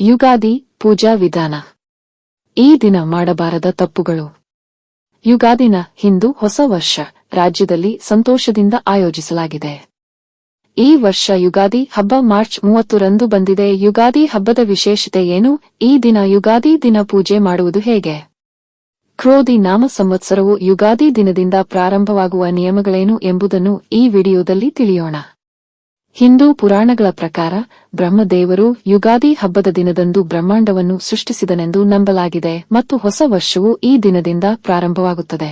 ಯುಗಾದಿ ಪೂಜಾ ವಿಧಾನ. ಈ ದಿನ ಮಾಡಬಾರದ ತಪ್ಪುಗಳು. ಯುಗಾದಿನ ಹಿಂದೂ ಹೊಸ ವರ್ಷ ರಾಜ್ಯದಲ್ಲಿ ಸಂತೋಷದಿಂದ ಆಯೋಜಿಸಲಾಗಿದೆ. ಈ ವರ್ಷ ಯುಗಾದಿ ಹಬ್ಬ ಮಾರ್ಚ್ 30ರಂದು ಬಂದಿದೆ. ಯುಗಾದಿ ಹಬ್ಬದ ವಿಶೇಷತೆ ಏನು? ಈ ದಿನ ಯುಗಾದಿ ದಿನ ಪೂಜೆ ಮಾಡುವುದು ಹೇಗೆ? ಕ್ರೋಧಿ ನಾಮ ಸಂವತ್ಸರವು ಯುಗಾದಿ ದಿನದಿಂದ ಪ್ರಾರಂಭವಾಗುವ ನಿಯಮಗಳೇನು ಎಂಬುದನ್ನು ಈ ವಿಡಿಯೋದಲ್ಲಿ ತಿಳಿಯೋಣ. ಹಿಂದೂ ಪುರಾಣಗಳ ಪ್ರಕಾರ ಬ್ರಹ್ಮದೇವರು ಯುಗಾದಿ ಹಬ್ಬದ ದಿನದಂದು ಬ್ರಹ್ಮಾಂಡವನ್ನು ಸೃಷ್ಟಿಸಿದನೆಂದು ನಂಬಲಾಗಿದೆ ಮತ್ತು ಹೊಸ ವರ್ಷವು ಈ ದಿನದಿಂದ ಪ್ರಾರಂಭವಾಗುತ್ತದೆ.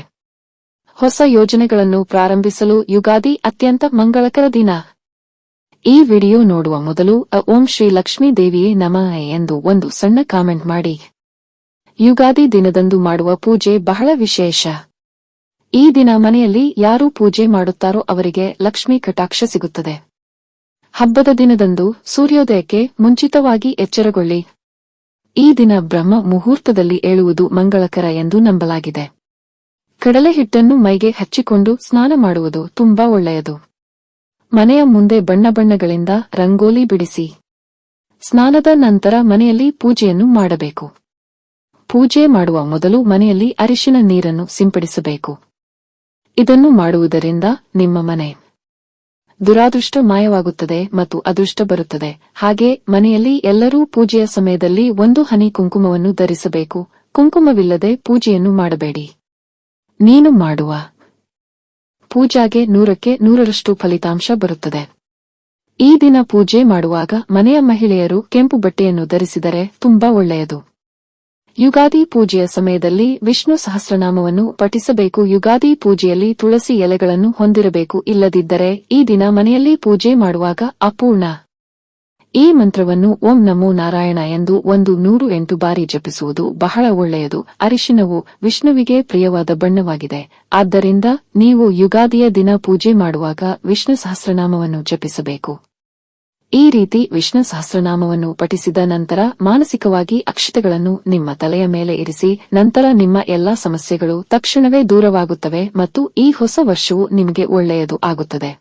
ಹೊಸ ಯೋಜನೆಗಳನ್ನು ಪ್ರಾರಂಭಿಸಲು ಯುಗಾದಿ ಅತ್ಯಂತ ಮಂಗಳಕರ ದಿನ. ಈ ವಿಡಿಯೋ ನೋಡುವ ಮೊದಲು ಓಂ ಶ್ರೀ ಲಕ್ಷ್ಮೀ ದೇವಿಯೇ ನಮಃ ಎಂದು ಒಂದು ಸಣ್ಣ ಕಾಮೆಂಟ್ ಮಾಡಿ. ಯುಗಾದಿ ದಿನದಂದು ಮಾಡುವ ಪೂಜೆ ಬಹಳ ವಿಶೇಷ. ಈ ದಿನ ಮನೆಯಲ್ಲಿ ಯಾರು ಪೂಜೆ ಮಾಡುತ್ತಾರೋ ಅವರಿಗೆ ಲಕ್ಷ್ಮೀ ಕಟಾಕ್ಷ ಸಿಗುತ್ತದೆ. ಹಬ್ಬದ ದಿನದಂದು ಸೂರ್ಯೋದಯಕ್ಕೆ ಮುಂಚಿತವಾಗಿ ಎಚ್ಚರಗೊಳ್ಳಿ. ಈ ದಿನ ಬ್ರಹ್ಮ ಮುಹೂರ್ತದಲ್ಲಿ ಏಳುವುದು ಮಂಗಳಕರ ಎಂದು ನಂಬಲಾಗಿದೆ. ಕಡಲೆ ಹಿಟ್ಟನ್ನು ಮೈಗೆ ಹಚ್ಚಿಕೊಂಡು ಸ್ನಾನ ಮಾಡುವುದು ತುಂಬಾ ಒಳ್ಳೆಯದು. ಮನೆಯ ಮುಂದೆ ಬಣ್ಣ ಬಣ್ಣಗಳಿಂದ ರಂಗೋಲಿ ಬಿಡಿಸಿ. ಸ್ನಾನದ ನಂತರ ಮನೆಯಲ್ಲಿ ಪೂಜೆಯನ್ನು ಮಾಡಬೇಕು. ಪೂಜೆ ಮಾಡುವ ಮೊದಲು ಮನೆಯಲ್ಲಿ ಅರಿಶಿನ ನೀರನ್ನು ಸಿಂಪಡಿಸಬೇಕು. ಇದನ್ನು ಮಾಡುವುದರಿಂದ ನಿಮ್ಮ ಮನೆ ದುರಾದೃಷ್ಟ ಮಾಯವಾಗುತ್ತದೆ ಮತ್ತು ಅದೃಷ್ಟ ಬರುತ್ತದೆ. ಹಾಗೆ ಮನೆಯಲ್ಲಿ ಎಲ್ಲರೂ ಪೂಜೆಯ ಸಮಯದಲ್ಲಿ ಒಂದು ಹನಿ ಕುಂಕುಮವನ್ನು ಧರಿಸಬೇಕು. ಕುಂಕುಮವಿಲ್ಲದೆ ಪೂಜೆಯನ್ನು ಮಾಡಬೇಡಿ. ನೀನು ಮಾಡುವ ಪೂಜಾಗೆ 100ಕ್ಕೆ 100ರಷ್ಟು ಫಲಿತಾಂಶ ಬರುತ್ತದೆ. ಈ ದಿನ ಪೂಜೆ ಮಾಡುವಾಗ ಮನೆಯ ಮಹಿಳೆಯರು ಕೆಂಪು ಬಟ್ಟೆಯನ್ನು ಧರಿಸಿದರೆ ತುಂಬಾ ಒಳ್ಳೆಯದು. ಯುಗಾದಿ ಪೂಜೆಯ ಸಮಯದಲ್ಲಿ ವಿಷ್ಣು ಸಹಸ್ರನಾಮವನ್ನು ಪಠಿಸಬೇಕು. ಯುಗಾದಿ ಪೂಜೆಯಲ್ಲಿ ತುಳಸಿ ಎಲೆಗಳನ್ನು ಹೊಂದಿರಬೇಕು. ಇಲ್ಲದಿದ್ದರೆ ಈ ದಿನ ಮನೆಯಲ್ಲಿ ಪೂಜೆ ಮಾಡುವಾಗ ಅಪೂರ್ಣ ಈ ಮಂತ್ರವನ್ನು ಓಂ ನಮೋ ನಾರಾಯಣ ಎಂದು 108 ಬಾರಿ ಜಪಿಸುವುದು ಬಹಳ ಒಳ್ಳೆಯದು. ಅರಿಶಿನವು ವಿಷ್ಣುವಿಗೆ ಪ್ರಿಯವಾದ ಬಣ್ಣವಾಗಿದೆ. ಆದ್ದರಿಂದ ನೀವು ಯುಗಾದಿಯ ದಿನ ಪೂಜೆ ಮಾಡುವಾಗ ವಿಷ್ಣು ಸಹಸ್ರನಾಮವನ್ನು ಜಪಿಸಬೇಕು. ಈ ರೀತಿ ವಿಷ್ಣು ಸಹಸ್ರನಾಮವನ್ನು ಪಠಿಸಿದ ನಂತರ ಮಾನಸಿಕವಾಗಿ ಅಕ್ಷತೆಗಳನ್ನು ನಿಮ್ಮ ತಲೆಯ ಮೇಲೆ ಇರಿಸಿ. ನಂತರ ನಿಮ್ಮ ಎಲ್ಲಾ ಸಮಸ್ಯೆಗಳು ತಕ್ಷಣವೇ ದೂರವಾಗುತ್ತವೆ ಮತ್ತು ಈ ಹೊಸ ವರ್ಷವು ನಿಮಗೆ ಒಳ್ಳೆಯದು ಆಗುತ್ತದೆ.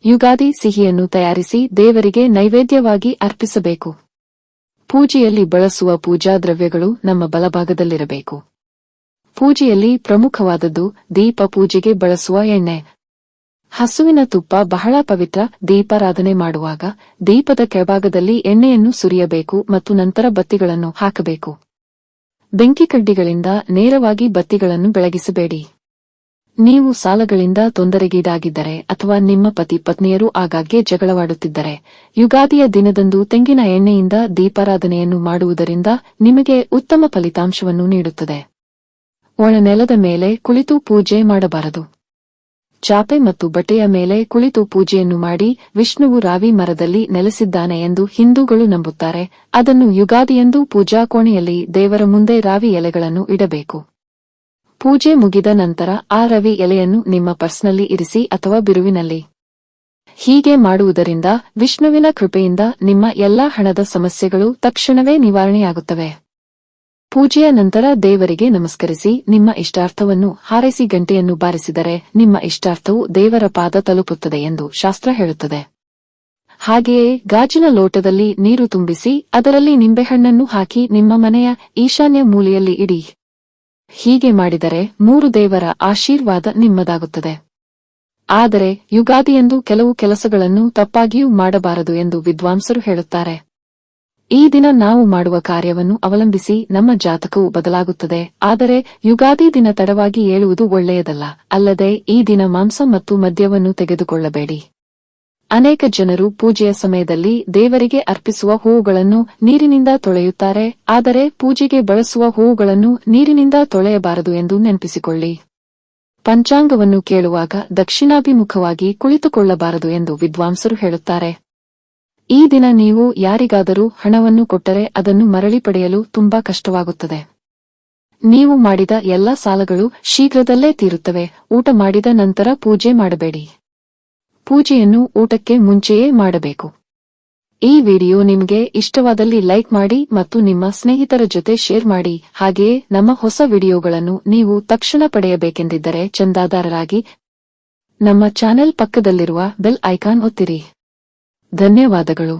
ಯುಗಾದಿ ಸಿಹಿಯನ್ನು ತಯಾರಿಸಿ ದೇವರಿಗೆ ನೈವೇದ್ಯವಾಗಿ ಅರ್ಪಿಸಬೇಕು. ಪೂಜೆಯಲ್ಲಿ ಬಳಸುವ ಪೂಜಾ ದ್ರವ್ಯಗಳು ನಮ್ಮ ಬಲಭಾಗದಲ್ಲಿರಬೇಕು. ಪೂಜೆಯಲ್ಲಿ ಪ್ರಮುಖವಾದದ್ದು ದೀಪ. ಪೂಜೆಗೆ ಬಳಸುವ ಎಣ್ಣೆ. ಹಸುವಿನ ತುಪ್ಪ ಬಹಳ ಪವಿತ್ರ. ದೀಪಾರಾಧನೆ ಮಾಡುವಾಗ ದೀಪದ ಕೆಳಭಾಗದಲ್ಲಿ ಎಣ್ಣೆಯನ್ನು ಸುರಿಯಬೇಕು ಮತ್ತು ನಂತರ ಬತ್ತಿಗಳನ್ನು ಹಾಕಬೇಕು. ಬೆಂಕಿ ಕಡ್ಡಿಗಳಿಂದ ನೇರವಾಗಿ ಬತ್ತಿಗಳನ್ನು ಬೆಳಗಿಸಬೇಡಿ. ನೀವು ಸಾಲಗಳಿಂದ ತೊಂದರೆಗೀಡಾಗಿದ್ದರೆ ಅಥವಾ ನಿಮ್ಮ ಪತಿ ಪತ್ನಿಯರು ಆಗಾಗ್ಗೆ ಜಗಳವಾಡುತ್ತಿದ್ದರೆ ಯುಗಾದಿಯ ದಿನದಂದು ತೆಂಗಿನ ಎಣ್ಣೆಯಿಂದ ದೀಪಾರಾಧನೆಯನ್ನು ಮಾಡುವುದರಿಂದ ನಿಮಗೆ ಉತ್ತಮ ಫಲಿತಾಂಶವನ್ನು ನೀಡುತ್ತದೆ. ಒಣ ನೆಲದ ಮೇಲೆ ಕುಳಿತು ಪೂಜೆ ಮಾಡಬಾರದು. ಚಾಪೆ ಮತ್ತು ಬಟ್ಟೆಯ ಮೇಲೆ ಕುಳಿತು ಪೂಜೆಯನ್ನು ಮಾಡಿ. ವಿಷ್ಣುವು ರಾವಿ ಮರದಲ್ಲಿ ನೆಲೆಸಿದ್ದಾನೆ ಎಂದು ಹಿಂದೂಗಳು ನಂಬುತ್ತಾರೆ. ಅದನ್ನು ಯುಗಾದಿಯಂದು ಪೂಜಾ ಕೋಣೆಯಲ್ಲಿ ದೇವರ ಮುಂದೆ ರಾವಿ ಎಲೆಗಳನ್ನು ಇಡಬೇಕು. ಪೂಜೆ ಮುಗಿದ ನಂತರ ಆ ರವಿ ಎಲೆಯನ್ನು ನಿಮ್ಮ ಪರ್ಸ್ನಲ್ಲಿ ಇರಿಸಿ ಅಥವಾ ಬಿರುವಿನಲ್ಲಿ. ಹೀಗೆ ಮಾಡುವುದರಿಂದ ವಿಷ್ಣುವಿನ ಕೃಪೆಯಿಂದ ನಿಮ್ಮ ಎಲ್ಲಾ ಹಣದ ಸಮಸ್ಯೆಗಳು ತಕ್ಷಣವೇ ನಿವಾರಣೆಯಾಗುತ್ತವೆ. ಪೂಜೆಯ ನಂತರ ದೇವರಿಗೆ ನಮಸ್ಕರಿಸಿ ನಿಮ್ಮ ಇಷ್ಟಾರ್ಥವನ್ನು ಹಾರೈಸಿ ಗಂಟೆಯನ್ನು ಬಾರಿಸಿದರೆ ನಿಮ್ಮ ಇಷ್ಟಾರ್ಥವು ದೇವರ ಪಾದ ತಲುಪುತ್ತದೆ ಎಂದು ಶಾಸ್ತ್ರ ಹೇಳುತ್ತದೆ. ಹಾಗೆಯೇ ಗಾಜಿನ ಲೋಟದಲ್ಲಿ ನೀರು ತುಂಬಿಸಿ ಅದರಲ್ಲಿ ನಿಂಬೆಹಣ್ಣನ್ನು ಹಾಕಿ ನಿಮ್ಮ ಮನೆಯ ಈಶಾನ್ಯ ಮೂಲೆಯಲ್ಲಿ ಇಡಿ. ಹೀಗೆ ಮಾಡಿದರೆ 3 ದೇವರ ಆಶೀರ್ವಾದ ನಿಮ್ಮದಾಗುತ್ತದೆ. ಆದರೆ ಯುಗಾದಿಯಂದು ಕೆಲವು ಕೆಲಸಗಳನ್ನು ತಪ್ಪಾಗಿಯೂ ಮಾಡಬಾರದು ಎಂದು ವಿದ್ವಾಂಸರು ಹೇಳುತ್ತಾರೆ. ಈ ದಿನ ನಾವು ಮಾಡುವ ಕಾರ್ಯವನ್ನು ಅವಲಂಬಿಸಿ ನಮ್ಮ ಜಾತಕವು ಬದಲಾಗುತ್ತದೆ. ಆದರೆ ಯುಗಾದಿ ದಿನ ತಡವಾಗಿ ಏಳುವುದು ಒಳ್ಳೆಯದಲ್ಲ. ಅಲ್ಲದೆ ಈ ದಿನ ಮಾಂಸ ಮತ್ತು ಮದ್ಯವನ್ನು ತೆಗೆದುಕೊಳ್ಳಬೇಡಿ. ಅನೇಕ ಜನರು ಪೂಜೆಯ ಸಮಯದಲ್ಲಿ ದೇವರಿಗೆ ಅರ್ಪಿಸುವ ಹೂವುಗಳನ್ನು ನೀರಿನಿಂದ ತೊಳೆಯುತ್ತಾರೆ. ಆದರೆ ಪೂಜೆಗೆ ಬಳಸುವ ಹೂವುಗಳನ್ನು ನೀರಿನಿಂದ ತೊಳೆಯಬಾರದು ಎಂದು ನೆನಪಿಸಿಕೊಳ್ಳಿ. ಪಂಚಾಂಗವನ್ನು ಕೇಳುವಾಗ ದಕ್ಷಿಣಾಭಿಮುಖವಾಗಿ ಕುಳಿತುಕೊಳ್ಳಬಾರದು ಎಂದು ವಿದ್ವಾಂಸರು ಹೇಳುತ್ತಾರೆ. ಈ ದಿನ ನೀವು ಯಾರಿಗಾದರೂ ಹಣವನ್ನು ಕೊಟ್ಟರೆ ಅದನ್ನು ಮರಳಿ ಪಡೆಯಲು ತುಂಬಾ ಕಷ್ಟವಾಗುತ್ತದೆ. ನೀವು ಮಾಡಿದ ಎಲ್ಲಾ ಸಾಲಗಳು ಶೀಘ್ರದಲ್ಲೇ ತೀರುತ್ತವೆ. ಊಟ ಮಾಡಿದ ನಂತರ ಪೂಜೆ ಮಾಡಬೇಡಿ. ಪೂಜೆಯನ್ನು ಊಟಕ್ಕೆ ಮುಂಚೆಯೇ ಮಾಡಬೇಕು. ಈ ವಿಡಿಯೋ ನಿಮಗೆ ಇಷ್ಟವಾದಲ್ಲಿ ಲೈಕ್ ಮಾಡಿ ಮತ್ತು ನಿಮ್ಮ ಸ್ನೇಹಿತರ ಜೊತೆ ಶೇರ್ ಮಾಡಿ. ಹಾಗೆಯೇ ನಮ್ಮ ಹೊಸ ವಿಡಿಯೋಗಳನ್ನು ನೀವು ತಕ್ಷಣ ಪಡೆಯಬೇಕೆಂದಿದ್ದರೆ ಚಂದಾದಾರರಾಗಿ ನಮ್ಮ ಚಾನೆಲ್ ಪಕ್ಕದಲ್ಲಿರುವ ಬೆಲ್ ಐಕಾನ್ ಒತ್ತಿರಿ. ಧನ್ಯವಾದಗಳು.